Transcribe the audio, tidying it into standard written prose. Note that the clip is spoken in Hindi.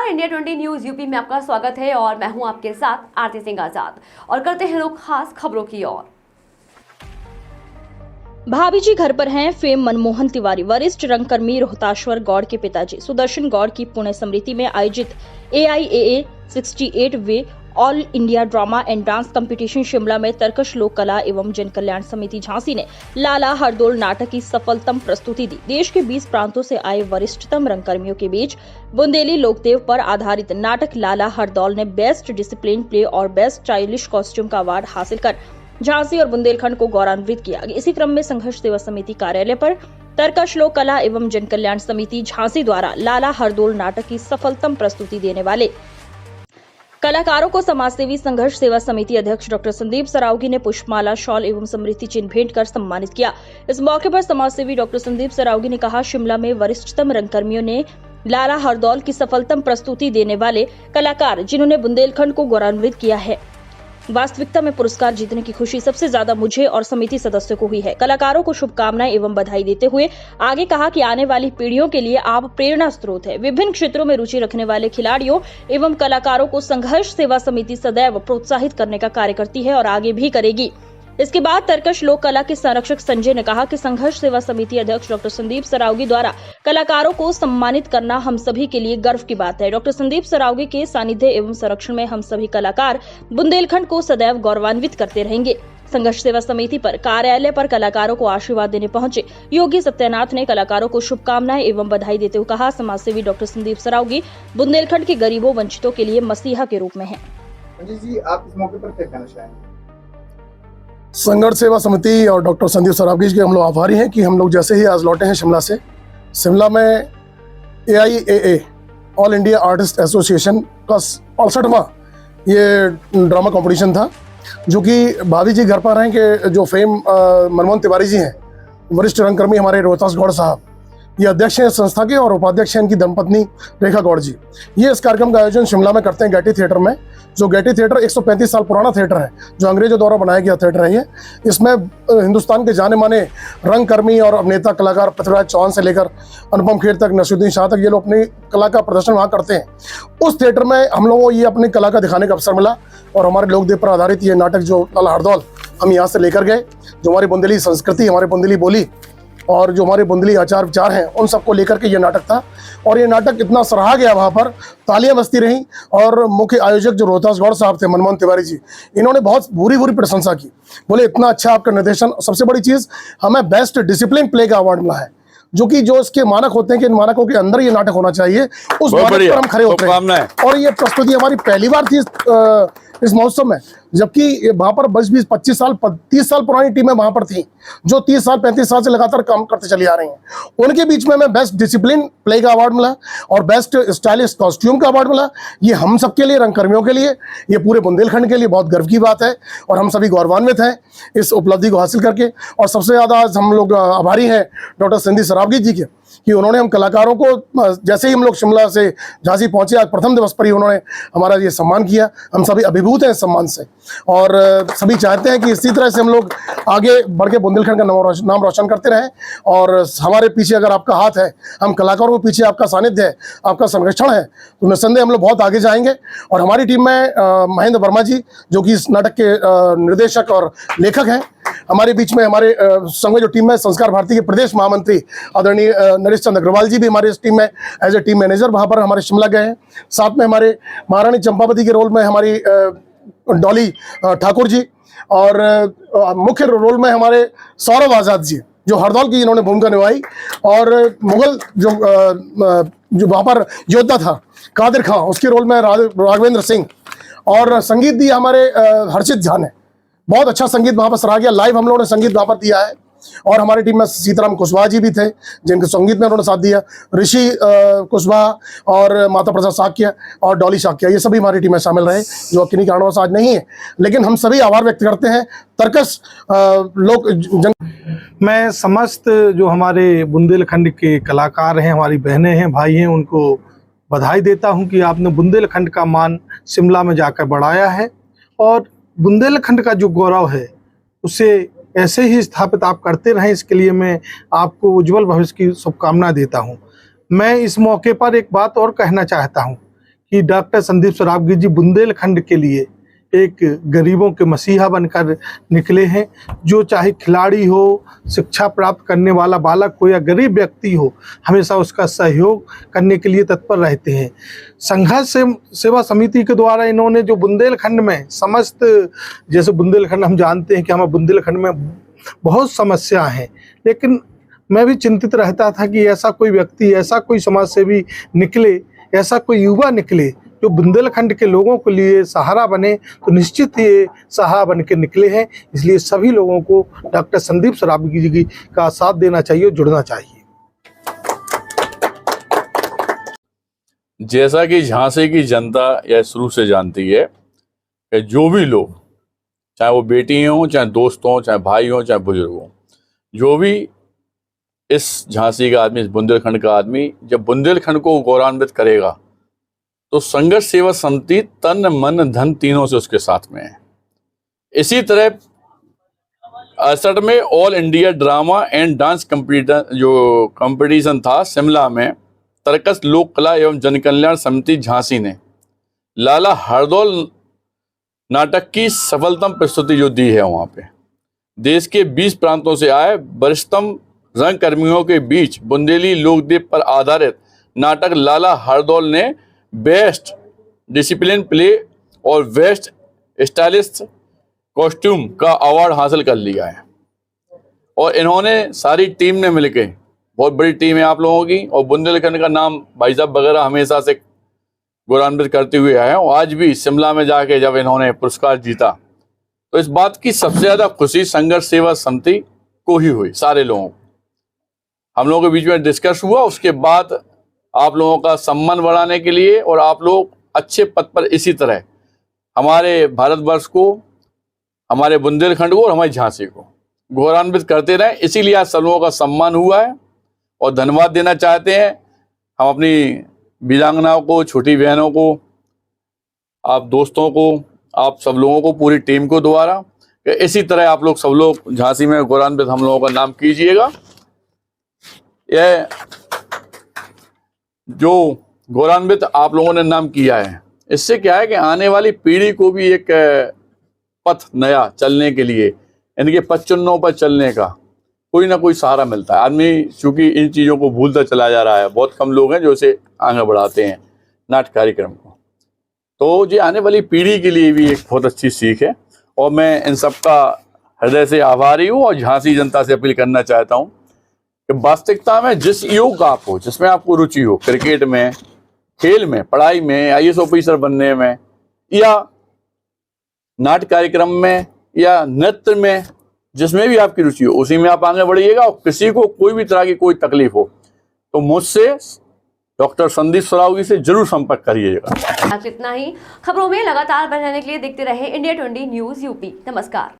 इंडिया 20 न्यूज यूपी में आपका स्वागत है और मैं हूं आपके साथ आरती सिंह आजाद और करते हैं रुख खास खबरों की ओर। भाभी जी घर पर हैं फेम मनमोहन तिवारी। वरिष्ठ रंगकर्मी रोहताश्वर गौड़ के पिताजी सुदर्शन गौड़ की पुण्य स्मृति में आयोजित AIAA 68वें all India drama and dance competition Shimla में तरकश लोक कला एवं जन कल्याण समिति झांसी ने लाला हरदौल नाटक की सफलतम प्रस्तुति दी। देश के 20 प्रांतों से आए वरिष्ठतम रंगकर्मियों के बीच बुंदेली लोकदेव पर आधारित नाटक लाला हरदौल ने बेस्ट डिसिप्लिन प्ले और बेस्ट स्टाइलिश कॉस्ट्यूम का अवार्ड हासिल कर झांसी और बुंदेलखंड को गौरवान्वित किया। इसी क्रम में संघर्ष सेवा समिति कार्यालय पर तरकश लोक कला एवं जन कल्याण समिति झांसी द्वारा लाला हरदौल नाटक की सफलतम प्रस्तुति देने वाले कलाकारों को समाजसेवी संघर्ष सेवा समिति अध्यक्ष डॉक्टर संदीप सरावगी ने पुष्पमाला, शॉल एवं स्मृति चिन्ह भेंट कर सम्मानित किया। इस मौके पर समाजसेवी डॉक्टर संदीप सरावगी ने कहा, शिमला में वरिष्ठतम रंगकर्मियों ने लाला हरदौल की सफलतम प्रस्तुति देने वाले कलाकार जिन्होंने बुंदेलखंड को गौरवान्वित किया है। वास्तविकता में पुरस्कार जीतने की खुशी सबसे ज्यादा मुझे और समिति सदस्यों को हुई है। कलाकारों को शुभकामनाएं एवं बधाई देते हुए आगे कहा कि आने वाली पीढ़ियों के लिए आप प्रेरणा स्रोत है। विभिन्न क्षेत्रों में रुचि रखने वाले खिलाड़ियों एवं कलाकारों को संघर्ष सेवा समिति सदैव प्रोत्साहित करने का कार्य करती है और आगे भी करेगी। इसके बाद तरकश लोक कला के संरक्षक संजय ने कहा कि संघर्ष सेवा समिति अध्यक्ष डॉक्टर संदीप सरावगी द्वारा कलाकारों को सम्मानित करना हम सभी के लिए गर्व की बात है। डॉक्टर संदीप सरावगी के सानिध्य एवं संरक्षण में हम सभी कलाकार बुंदेलखंड को सदैव गौरवान्वित करते रहेंगे। संघर्ष सेवा समिति पर कार्यालय पर कलाकारों को आशीर्वाद देने पहुंचे योगी सत्यनाथ ने कलाकारों को शुभकामनाएं एवं बधाई देते हुए कहा, समाजसेवी डॉक्टर संदीप सरावगी बुंदेलखंड के गरीबों वंचितों के लिए मसीहा के रूप में है। जी, आप इस मौके पर क्या कहना चाहेंगे? संघर्ष सेवा समिति और डॉक्टर संदीप सरावगी के हम लोग आभारी हैं कि हम लोग जैसे ही आज लौटे हैं शिमला से। शिमला में AIAA all India artist association का 68वां ये ड्रामा कंपटीशन था, जो कि भाभी जी घर पर हैं कि जो फेम मनमोहन तिवारी जी हैं, वरिष्ठ रंगकर्मी हमारे रोहतास गौड़ साहब, ये अध्यक्ष हैं संस्था के और उपाध्यक्ष हैं इनकी धर्मपत्नी रेखा गौड़ जी। ये इस कार्यक्रम का आयोजन शिमला में करते हैं गेटी थिएटर में, जो गेटी थिएटर 135 साल पुराना थिएटर है, जो अंग्रेजों द्वारा बनाया गया थिएटर है। ये इसमें हिंदुस्तान के जाने माने रंगकर्मी और अभिनेता कलाकार पृथ्वीराज चौहान से लेकर अनुपम खेर तक, नसीरुद्दीन शाह तक, ये लोग अपनी कला का प्रदर्शन वहाँ करते हैं। उस थिएटर में हम लोगों को ये अपनी कला का दिखाने का अवसर मिला और हमारे लोकदेव पर आधारित ये नाटक जो लाला हरदौल हम यहाँ से लेकर गए, जो हमारी बुंदेली संस्कृति, हमारी बुंदेली बोली और जो हमारे बुंदेली आचार विचार हैं, उन सबको लेकर के ये नाटक था। और ये नाटक इतना सराहा गया, वहाँ पर तालियां बजती रहीं और मुख्य आयोजक जो रोहतास गौड़ साहब थे, मनमोहन तिवारी जी, इन्होंने बहुत बुरी प्रशंसा की। बोले इतना अच्छा आपका निर्देशन। सबसे बड़ी चीज़, हमें बेस्ट डिसिप्लिन प्ले का अवार्ड मिला है, जो कि जो इसके मानक होते हैं कि इन मानकों के अंदर ये नाटक होना चाहिए, उस मानक पर हम खड़े होते हैं। और ये प्रस्तुति हमारी पहली बार थी इस महोत्सव में, जबकि वहाँ पर 20-25 साल 30 साल पुरानी टीमें वहाँ पर थी, जो 30 साल 35 साल से लगातार काम करते चली आ रही हैं। उनके बीच में हमें बेस्ट डिसिप्लिन प्ले का अवार्ड मिला और बेस्ट स्टाइलिश कॉस्ट्यूम का अवार्ड मिला। ये हम सबके लिए, रंगकर्मियों के लिए, ये पूरे बुंदेलखंड के लिए बहुत गर्व की बात है और हम सभी गौरवान्वित हैं इस उपलब्धि को हासिल करके। और सबसे ज़्यादा आज हम लोग आभारी हैं डॉक्टर संदीप सरावगी जी के, कि उन्होंने हम कलाकारों को, जैसे ही हम लोग शिमला से झांसी पहुंचे, आज प्रथम दिवस पर ही उन्होंने हमारा ये सम्मान किया। हम सभी अभिभूत हैं इस सम्मान से और सभी चाहते हैं कि इसी तरह से हम लोग आगे बढ़ के बुंदेलखंड का नाम रोशन करते रहें। और हमारे पीछे अगर आपका हाथ है, हम कलाकारों के पीछे आपका सानिध्य है, आपका संरक्षण है, तो निस्संदेह हम लोग बहुत आगे जाएंगे। और हमारी टीम में महेंद्र वर्मा जी, जो कि इस नाटक के निर्देशक और लेखक हैं, हमारे बीच में हमारे संग जो टीम में संस्कार भारती के प्रदेश महामंत्री आदरणीय नरेश चंद्र अग्रवाल जी भी हमारे इस टीम में एज ए टीम मैनेजर वहाँ पर हमारे शिमला गए हैं। साथ में हमारे महारानी चंपावती के रोल में हमारी डॉली ठाकुर जी और मुख्य रोल में हमारे सौरभ आज़ाद जी, जो हरदौल की इन्होंने भूमिका निभाई। और मुगल जो वहाँ पर योद्धा था कादिर खां, उसके रोल में राघवेंद्र सिंह। और संगीत दिया हमारे हर्षित झा ने, बहुत अच्छा संगीत वहाँ पर सराहा गया। लाइव हम लोगों ने संगीत वहाँ पर दिया है। और हमारी टीम में सीताराम कुशवाहा जी भी थे, जिनके संगीत में उन्होंने साथ दिया। ऋषि कुशवाहा और माता प्रसाद साक्य और डॉली साक्य, ये सभी हमारी टीम में शामिल रहे, जो किन्हीं कारणों से आज नहीं है, लेकिन हम सभी आभार व्यक्त करते हैं तरकश लोग। मैं समस्त जो हमारे बुंदेलखंड के कलाकार हैं, हमारी बहनें हैं, भाई हैं, उनको बधाई देता हूं कि आपने बुंदेलखंड का मान शिमला में जाकर बढ़ाया है और बुंदेलखंड का जो गौरव है उसे ऐसे ही स्थापित आप करते रहें। इसके लिए मैं आपको उज्जवल भविष्य की शुभकामना देता हूं। मैं इस मौके पर एक बात और कहना चाहता हूं कि डॉक्टर संदीप सरावगी जी बुंदेलखंड के लिए एक गरीबों के मसीहा बनकर निकले हैं। जो चाहे खिलाड़ी हो, शिक्षा प्राप्त करने वाला बालक हो या गरीब व्यक्ति हो, हमेशा उसका सहयोग करने के लिए तत्पर रहते हैं। संघर्ष सेवा समिति के द्वारा इन्होंने जो बुंदेलखंड में समस्त, जैसे बुंदेलखंड हम जानते हैं कि हमारे बुंदेलखंड में बहुत समस्या हैं, लेकिन मैं भी चिंतित रहता था कि ऐसा कोई व्यक्ति, ऐसा कोई समाज सेवी निकले, ऐसा कोई युवा निकले जो बुंदेलखंड के लोगों के लिए सहारा बने। तो निश्चित ये सहारा बन के निकले हैं। इसलिए सभी लोगों को डॉक्टर संदीप सरावगी जी का साथ देना चाहिए, जुड़ना चाहिए। जैसा कि झांसी की जनता यह शुरू से जानती है कि जो भी लोग, चाहे वो बेटी हों, चाहे दोस्त हों, चाहे भाई हों, चाहे बुजुर्ग हों, जो भी इस झांसी का आदमी, इस बुंदेलखंड का आदमी जब बुंदेलखंड को गौरवान्वित करेगा तो संघर्ष सेवा समिति तन मन धन तीनों से उसके साथ में है। इसी तरह 68 में all India drama and dance competition था शिमला में, तरकस लोक कला एवं जनकल्याण समिति झांसी ने लाला हरदौल नाटक की सफलतम प्रस्तुति जो दी है, वहाँ पे देश के 20 प्रांतों से आए वरिष्ठतम रंगकर्मियों के बीच बुंदेली लोकदीप पर आधारित नाटक लाला हरदौल ने बेस्ट डिसिप्लिन प्ले और बेस्ट स्टाइलिस्ट कॉस्ट्यूम का अवार्ड हासिल कर लिया है। और इन्होंने सारी टीम ने मिलके, बहुत बड़ी टीम है आप लोगों की, और बुंदेलखंड का नाम भाई साहब वगैरह हमेशा से गौरवान्वित करते हुए आए हैं। और आज भी शिमला में जाके जब इन्होंने पुरस्कार जीता तो इस बात की सबसे ज़्यादा खुशी संघर्ष सेवा समिति को ही हुई, सारे लोगों को। हम लोगों के बीच में डिस्कस हुआ, उसके बाद आप लोगों का सम्मान बढ़ाने के लिए और आप लोग अच्छे पद पर इसी तरह हमारे भारतवर्ष को, हमारे बुंदेलखंड को और हमारी झांसी को गौरवान्वित करते रहें, इसीलिए आज सब लोगों का सम्मान हुआ है। और धन्यवाद देना चाहते हैं हम अपनी वीरांगनाओं को, छोटी बहनों को, आप दोस्तों को, आप सब लोगों को, पूरी टीम को द्वारा इसी तरह आप लोग सब लोग झांसी में गौरवान्वित हम लोगों का नाम कीजिएगा। यह जो गौरवान्वित आप लोगों ने नाम किया है, इससे क्या है कि आने वाली पीढ़ी को भी एक पथ नया चलने के लिए, इनके पथ चिन्हों पर चलने का कोई ना कोई सहारा मिलता है। आदमी चूंकि इन चीज़ों को भूलता चला जा रहा है, बहुत कम लोग हैं जो इसे आगे बढ़ाते हैं नाट्य कार्यक्रम को। तो ये आने वाली पीढ़ी के लिए भी एक बहुत अच्छी सीख है। और मैं इन सबका हृदय से आभारी हूँ और झांसी जनता से अपील करना चाहता हूँ कि वास्तविकता में जिस योग आप हो, जिसमें आपको रुचि हो, क्रिकेट में, खेल में, पढ़ाई में, IAS ऑफिसर बनने में, या नाट्य कार्यक्रम में, या नृत्य में, जिसमें भी आपकी रुचि हो, उसी में आप आगे बढ़िएगा। और किसी को कोई भी तरह की कोई तकलीफ हो तो मुझसे, डॉक्टर संदीप सरावगी से जरूर संपर्क करिएगा। आज इतना ही। खबरों में लगातार बने रहने के लिए देखते रहे इंडिया 20 न्यूज़ UP। नमस्कार।